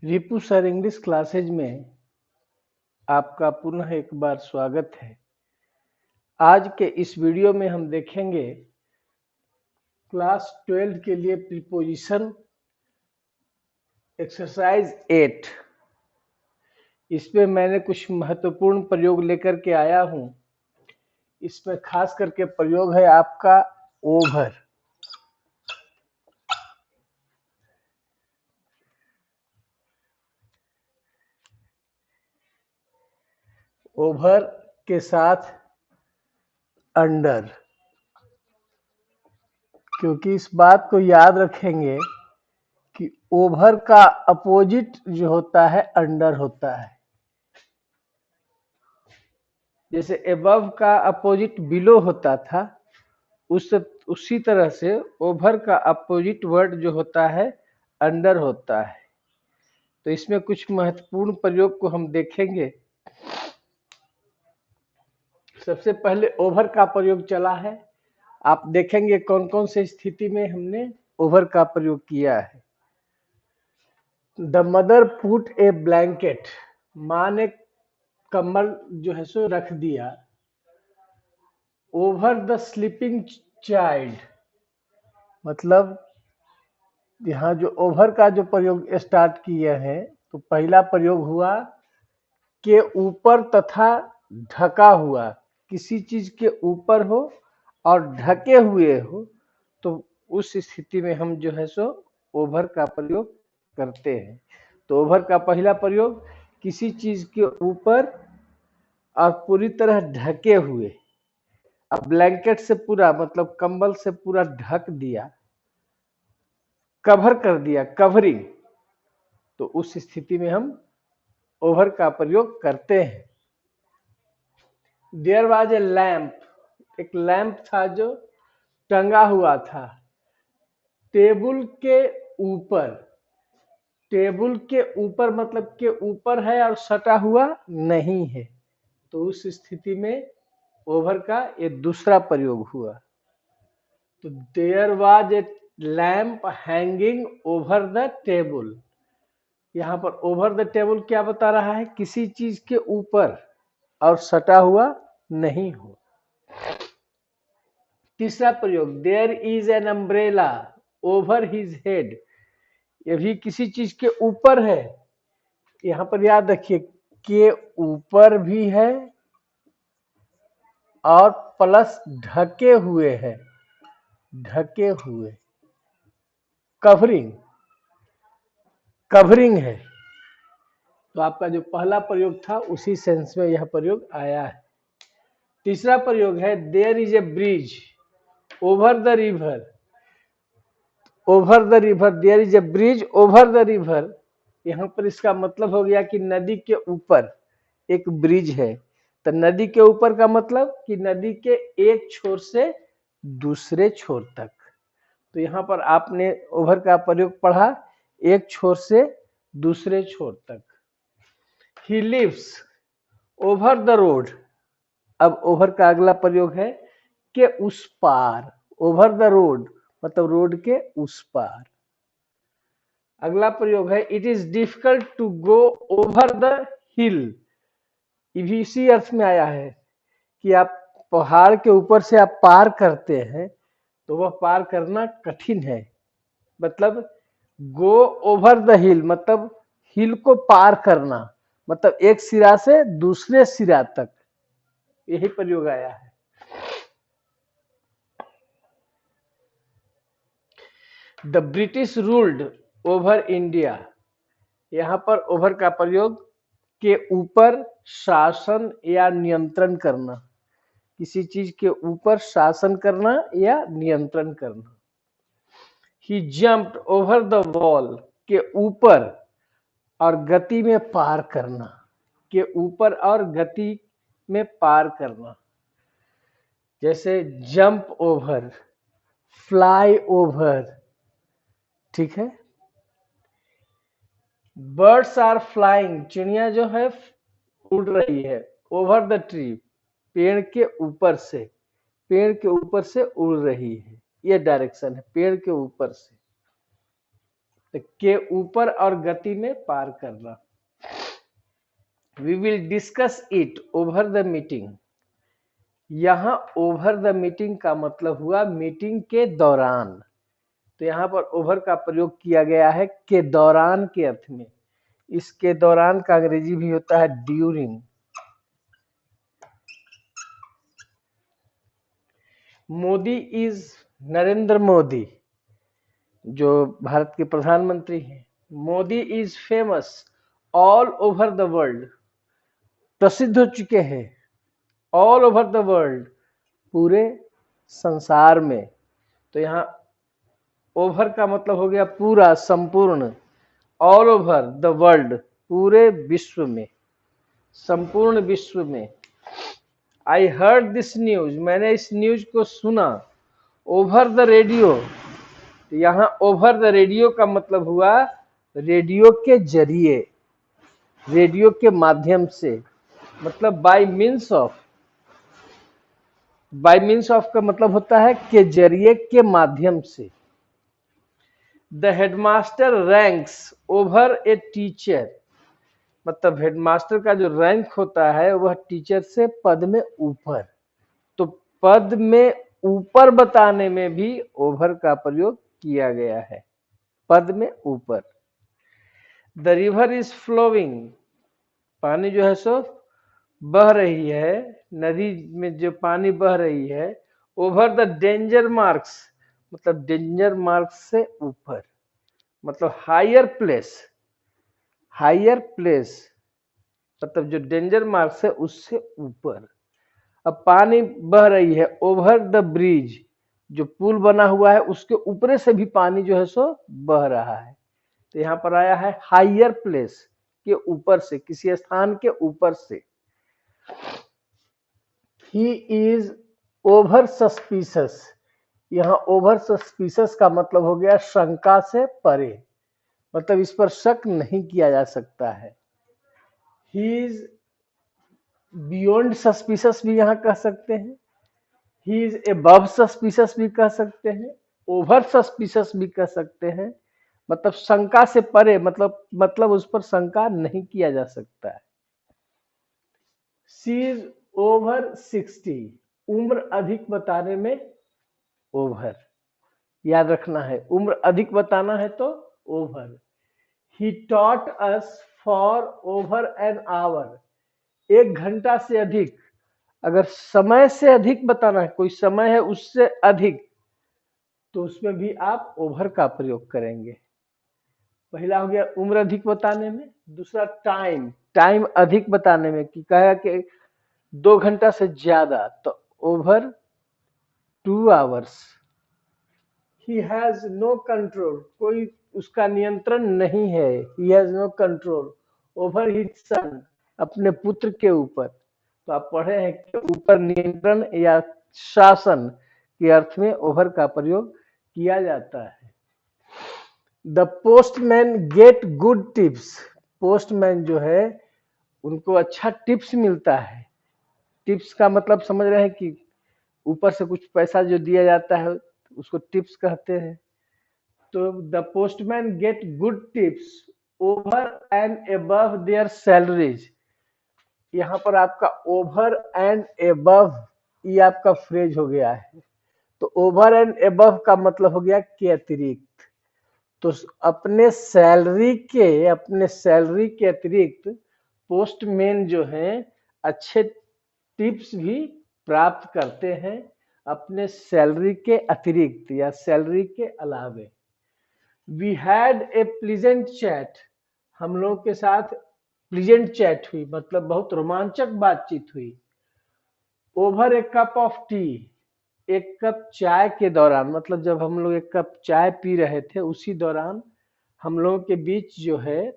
रिपु sir English classes में आपका पुनः एक बार स्वागत है। आज के इस वीडियो में हम देखेंगे क्लास 12 के लिए प्रीपोजिशन एक्सरसाइज 8। इसमें मैंने कुछ महत्वपूर्ण प्रयोग लेकर के आया हूं। इसमें खास करके प्रयोग है आपका ओवर। ओवर के साथ अंडर, क्योंकि इस बात को याद रखेंगे कि ओवर का अपोजिट जो होता है अंडर होता है। जैसे एबव का अपोजिट बिलो होता था, उसी तरह से ओवर का अपोजिट वर्ड जो होता है अंडर होता है। तो इसमें कुछ महत्वपूर्ण प्रयोग को हम देखेंगे। सबसे पहले ओवर का प्रयोग चला है। आप देखेंगे कौन कौन से स्थिति में हमने ओवर का प्रयोग किया है। The mother put A blanket, माँ ने कम्बल जो है सो रख दिया। ओवर द स्लीपिंग चाइल्ड, मतलब यहाँ जो ओवर का जो प्रयोग स्टार्ट किए हैं, तो पहला प्रयोग हुआ के ऊपर तथा ढका हुआ। किसी चीज के ऊपर हो और ढके हुए हो तो उस स्थिति में हम जो है सो ओवर का प्रयोग करते हैं। तो ओवर का पहला प्रयोग किसी चीज के ऊपर और पूरी तरह ढके हुए। अब ब्लैंकेट से पूरा मतलब कंबल से पूरा ढक दिया, कवर कर दिया, कवरिंग। तो उस स्थिति में हम ओवर का प्रयोग करते हैं। देयर वाज ए लैंप, एक लैंप था जो टंगा हुआ था टेबल के ऊपर। टेबल के ऊपर मतलब के ऊपर है और सटा हुआ नहीं है, तो उस स्थिति में ओवर का ये दूसरा प्रयोग हुआ। तो there was a lamp hanging over the table. यहाँ पर ओवर द टेबल क्या बता रहा है? किसी चीज के ऊपर और सटा हुआ नहीं हो। तीसरा प्रयोग there is an umbrella over his head. ये भी किसी चीज के ऊपर है। यहाँ पर याद रखिए के ऊपर भी है और प्लस ढके हुए है, ढके हुए, कवरिंग, कवरिंग है। तो आपका जो पहला प्रयोग था उसी सेंस में यह प्रयोग आया है। तीसरा प्रयोग है there is a bridge over the river. Over the river, there is a bridge over the river. यहाँ पर इसका मतलब हो गया कि नदी के ऊपर एक ब्रिज है। तो नदी के ऊपर का मतलब कि नदी के एक छोर से दूसरे छोर तक। तो यहाँ पर आपने ओवर का प्रयोग पढ़ा, एक छोर से दूसरे छोर तक। He lives over the road. अब ओवर का अगला प्रयोग है के उस पार। ओवर द रोड मतलब रोड के उस पार। अगला प्रयोग है it is difficult to go over the hill. ये भी इसी अर्थ में आया है कि आप पहाड़ के ऊपर से आप पार करते हैं तो वह पार करना कठिन है। मतलब गो ओवर द हिल मतलब हिल को पार करना, मतलब एक सिरा से दूसरे सिरा तक, यही प्रयोग आया है। The British ruled over India. यहाँ पर ओवर का प्रयोग के ऊपर शासन या नियंत्रण करना, किसी चीज के ऊपर शासन करना या नियंत्रण करना। ही जंप्ड ओवर द वॉल, के ऊपर और गति में पार करना, के ऊपर और गति में पार करना। जैसे जंप ओवर, फ्लाई ओवर, ठीक है। बर्ड्स आर फ्लाइंग, चिड़िया जो है उड़ रही है। ओवर द ट्री, पेड़ के ऊपर से, पेड़ के ऊपर से उड़ रही है, ये डायरेक्शन है पेड़ के ऊपर से। तो के ऊपर और गति में पार करना। We will discuss it over the meeting. यहाँ ओवर द मीटिंग का मतलब हुआ मीटिंग के दौरान, तो यहाँ पर ओवर का प्रयोग किया गया है के दौरान के अर्थ में। इसके दौरान का अंग्रेजी भी होता है ड्यूरिंग। मोदी इज नरेंद्र मोदी जो भारत के प्रधानमंत्री हैं। Modi is famous all over the world, प्रसिद्ध हो चुके हैं ऑल ओवर द वर्ल्ड, पूरे संसार में। तो यहाँ ओवर का मतलब हो गया पूरा, संपूर्ण। ऑल ओवर द वर्ल्ड, पूरे विश्व में, संपूर्ण विश्व में। आई हर्ड दिस न्यूज, मैंने इस न्यूज को सुना। ओवर द रेडियो, यहाँ ओवर द रेडियो का मतलब हुआ रेडियो के जरिए, रेडियो के माध्यम से, मतलब bye means of. Bye means of का मतलब होता है के जरिए, के माध्यम से। The headmaster ranks over a teacher, मतलब हेडमास्टर का जो रैंक होता है वह टीचर से पद में ऊपर। तो पद में ऊपर बताने में भी ओवर का प्रयोग किया गया है, पद में ऊपर। द रिवर इज फ्लोइंग, पानी जो है सो बह रही है, नदी में जो पानी बह रही है। ओवर द डेंजर मार्क्स, मतलब डेंजर मार्क्स से ऊपर, मतलब हायर प्लेस। हायर प्लेस मतलब जो डेंजर मार्क्स है उससे ऊपर। अब पानी बह रही है ओवर द ब्रिज, जो पुल बना हुआ है उसके ऊपर से भी पानी जो है सो बह रहा है। तो यहाँ पर आया है हायर प्लेस, के ऊपर से, किसी स्थान के ऊपर से। ही इज ओवर सस्पिशियस, यहाँ ओवर सस्पिशियस का मतलब हो गया शंका से परे, मतलब इस पर शक नहीं किया जा सकता है। ही इज बियॉन्ड सस्पिशियस भी यहाँ कह सकते हैं। ही इज अबव सस्पिशियस भी कह सकते हैं, ओवर सस्पिशियस भी कह सकते हैं। मतलब शंका से परे, मतलब उस पर शंका नहीं किया जा सकता है। शी इज ओवर 60, उम्र अधिक बताने में ओवर, याद रखना है, उम्र अधिक बताना है तो over. He taught us for over an hour, 1 घंटा से अधिक। अगर समय से अधिक बताना है, कोई समय है उससे अधिक, तो उसमें भी आप ओवर का प्रयोग करेंगे। पहला हो गया उम्र अधिक बताने में, दूसरा टाइम, टाइम अधिक बताने में कि कहा कि 2 घंटा से ज्यादा, तो over 2 hours. He has no control, कोई उसका नियंत्रण नहीं है। He has no control over his son, अपने पुत्र के ऊपर। तो आप पढ़े हैं कि ऊपर नियंत्रण या शासन के अर्थ में ओवर का प्रयोग किया जाता है। The postman get good tips, postman जो है उनको अच्छा टिप्स मिलता है। टिप्स का मतलब समझ रहे हैं कि ऊपर से कुछ पैसा जो दिया जाता है उसको टिप्स कहते हैं। तो the postman get good tips over and above there salaries, यहाँ पर आपका ओवर एंड अबव ये आपका फ्रेज हो गया है। तो ओवर एंड अबव का मतलब हो गया के अतिरिक्त। तो अपने सैलरी के अतिरिक्त पोस्टमैन जो हैं अच्छे टिप्स भी प्राप्त करते हैं अपने सैलरी के अतिरिक्त या सैलरी के अलावे। We had a pleasant chat, हम लोगों के साथ प्लीजेंट चैट हुई, मतलब बहुत रोमांचक बातचीत हुई। Over A cup of T, एक कप चाय के दौरान, मतलब जब हम लोग एक कप चाय पी रहे थे उसी दौरान हम लोगों के बीच जो है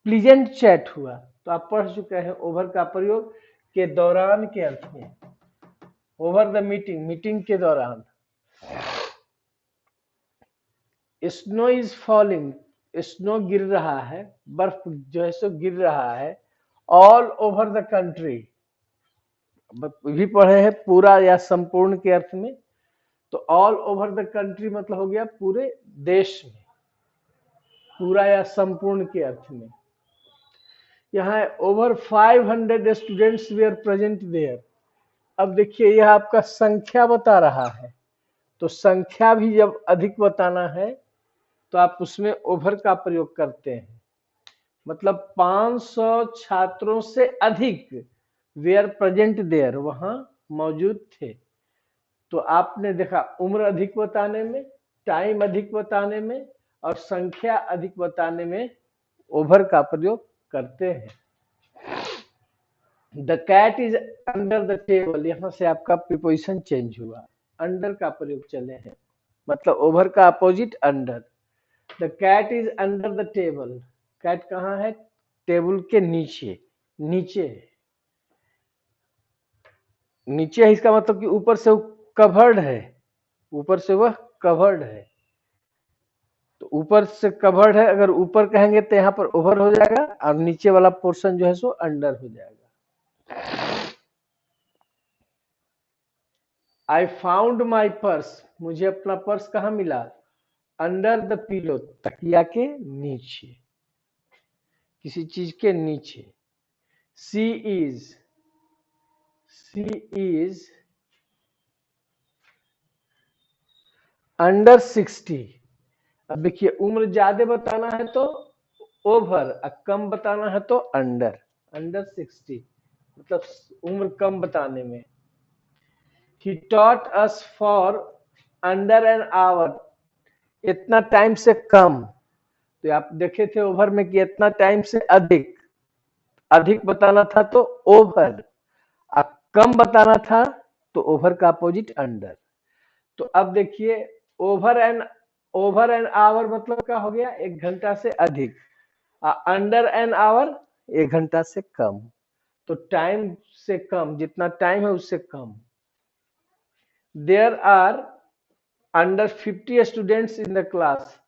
प्लीजेंट चैट हुआ। तो आप पढ़ चुके हैं ओवर का प्रयोग के दौरान के अर्थ में। ओवर द मीटिंग, मीटिंग के दौरान। स्नो इज फॉलिंग, स्नो गिर रहा है, बर्फ जो है सो गिर रहा है। ऑल ओवर द कंट्री, भी पढ़े हैं पूरा या संपूर्ण के अर्थ में। तो ऑल ओवर द कंट्री मतलब हो गया पूरे देश में। पूरा या संपूर्ण के अर्थ में। यहाँ over 500 students were present there. अब देखिए यह आपका संख्या बता रहा है, तो संख्या भी जब अधिक बताना है तो आप उसमें ओवर का प्रयोग करते हैं। मतलब 500 छात्रों से अधिक वेयर प्रेजेंट देयर, वहां मौजूद थे। तो आपने देखा उम्र अधिक बताने में, टाइम अधिक बताने में और संख्या अधिक बताने में ओवर का प्रयोग करते हैं। The cat is under the table, यहां से आपका प्रीपोजिशन चेंज हुआ, अंडर का प्रयोग चले हैं, मतलब ओवर का opposite under. The cat is under the table, cat कहाँ है? टेबल के नीचे, नीचे नीचे है, इसका मतलब कि ऊपर से वो कवर्ड है, ऊपर से वह कवर्ड है। तो ऊपर से कवर्ड है, अगर ऊपर कहेंगे तो यहाँ पर ओवर हो जाएगा और नीचे वाला पोर्शन जो है सो अंडर हो जाएगा। आई फाउंड माई पर्स, मुझे अपना पर्स कहाँ मिला? अंडर द पिलो, तकिया के नीचे, किसी चीज के नीचे। सी इज अंडर 60। अब देखिए उम्र ज्यादा बताना है तो ओवर, कम बताना है तो अंडर। अंडर 60 मतलब उम्र कम बताने में। He taught us for under an hour, इतना टाइम से कम। तो आप देखे थे ओवर में कि इतना टाइम से अधिक, अधिक बताना था तो ओवर, कम बताना था तो ओवर का अपोजिट अंडर। तो अब देखिए ओवर एन आवर मतलब क्या हो गया? 1 घंटा से अधिक। अंडर एन आवर 1 घंटा से कम, तो टाइम से कम, जितना टाइम है उससे कम। There are under 50 students in the class.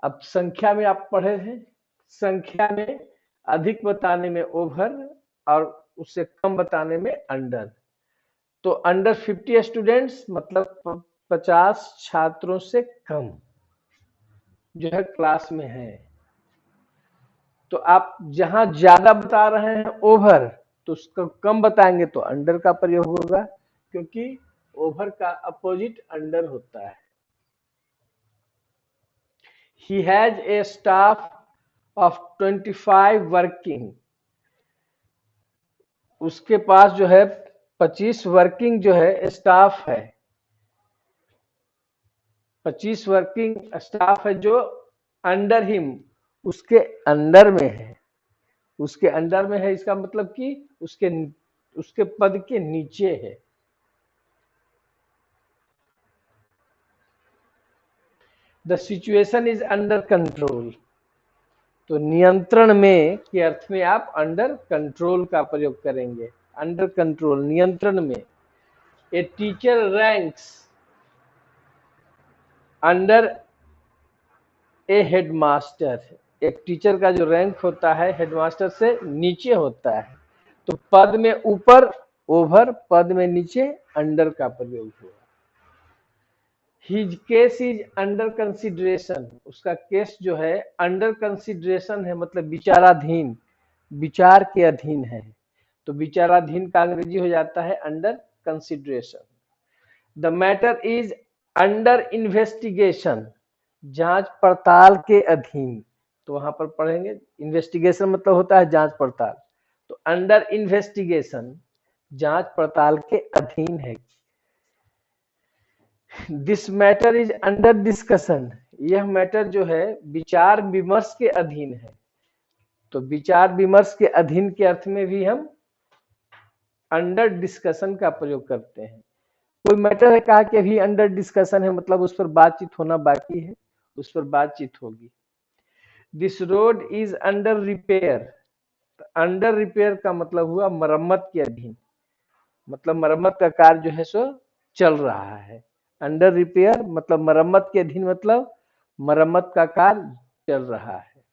अब संख्या में आप पढ़े हैं, संख्या में अधिक बताने में ओवर और उससे कम बताने में अंडर। तो अंडर 50 स्टूडेंट्स मतलब 50 छात्रों से कम जो है क्लास में है। तो आप जहां ज्यादा बता रहे हैं ओवर, तो उसको कम बताएंगे तो अंडर का प्रयोग होगा, क्योंकि ओवर का अपोजिट अंडर होता है। He has a staff of 25 working, उसके पास जो है 25 वर्किंग जो है स्टाफ है, 25 वर्किंग स्टाफ है जो अंडर हिम, उसके अंडर में है, उसके अंडर में है, इसका मतलब कि उसके पद के नीचे है। The situation is under control, तो नियंत्रण में के अर्थ में आप अंडर कंट्रोल का प्रयोग करेंगे। अंडर कंट्रोल, नियंत्रण में। A teacher ranks under A headmaster, एक टीचर का जो रैंक होता है हेडमास्टर से नीचे होता है। तो पद में ऊपर ओवर, पद में नीचे अंडर का प्रयोग हुआ। His case is under consideration, उसका केस जो है अंडर कंसिडरेशन है, मतलब विचाराधीन, विचार के अधीन है। तो विचाराधीन का अंग्रेजी हो जाता है under consideration. The matter is under investigation, जांच पड़ताल के अधीन। तो वहां पर पढ़ेंगे इन्वेस्टिगेशन मतलब होता है जांच पड़ताल, तो अंडर इन्वेस्टिगेशन जांच पड़ताल के अधीन है। This matter is under discussion, यह मैटर जो है विचार विमर्श के अधीन है। तो विचार विमर्श के अधीन के अर्थ में भी हम अंडर डिस्कशन का प्रयोग करते हैं। कोई मैटर है कहा कि अभी अंडर डिस्कशन है, मतलब उस पर बातचीत होना बाकी है, उस पर बातचीत होगी। This road is under repair, under repair का मतलब हुआ मरम्मत के अधीन, मतलब मरम्मत का कार्य जो है सो चल रहा है। अंडर रिपेयर मतलब मरम्मत के अधीन, मतलब मरम्मत का कार्य चल रहा है।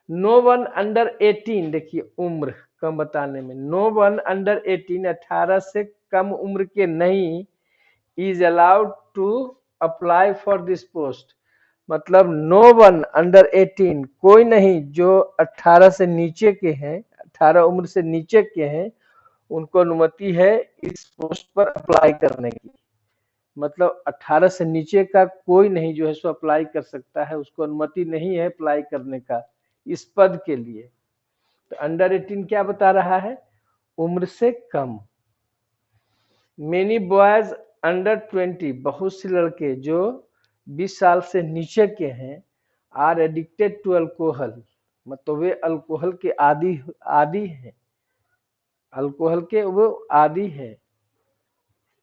नो वन अंडर 18, देखिए उम्र कम बताने में, नो वन अंडर 18 18 से कम उम्र के नहीं, is allowed to apply for this post, मतलब नो वन अंडर 18, कोई नहीं जो 18 से नीचे के हैं, 18 उम्र से नीचे के हैं, उनको अनुमति है इस पोस्ट पर अप्लाई करने की। मतलब 18 से नीचे का कोई नहीं जो है सो अप्लाई कर सकता है, उसको अनुमति नहीं है अप्लाई करने का इस पद के लिए। तो अंडर 18 क्या बता रहा है? उम्र से कम। मेनी बॉयज अंडर 20, बहुत से लड़के जो 20 साल से नीचे के हैं, आर एडिक्टेड टू अल्कोहल, मतलब वे अल्कोहल के आदी हैं, अल्कोहल के वो आदी है।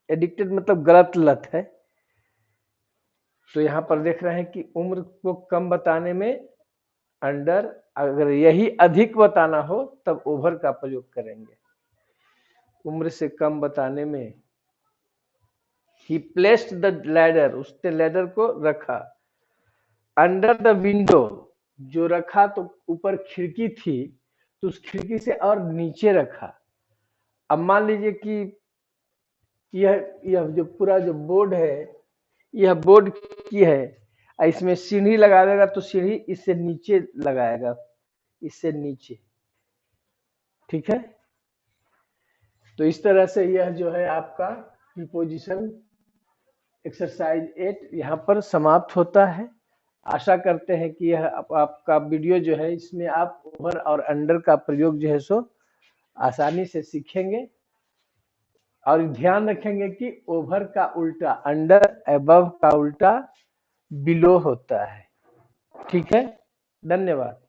एडिक्टेड मतलब गलत लत है। तो यहाँ पर देख रहे हैं कि उम्र को कम बताने में अंडर, अगर यही अधिक बताना हो तब ओवर का प्रयोग करेंगे। उम्र से कम बताने में ही प्लेस्ड द लैडर, उसने लैडर को रखा। अंडर द विंडो, जो रखा तो ऊपर खिड़की थी तो उस खिड़की से और नीचे रखा। अब मान लीजिए कि यह जो पूरा जो बोर्ड है, यह बोर्ड की है, इसमें सीढ़ी लगा देगा तो सीढ़ी इससे नीचे लगाएगा, इससे नीचे। ठीक है, तो इस तरह से यह जो है आपका प्रीपोजिशन एक्सरसाइज 8 यहाँ पर समाप्त होता है। आशा करते हैं कि यह आपका वीडियो जो है इसमें आप ओवर और अंडर का प्रयोग जो है सो आसानी से सीखेंगे, और ध्यान रखेंगे कि ओवर का उल्टा अंडर, अबव का उल्टा बिलो होता है। ठीक है, धन्यवाद।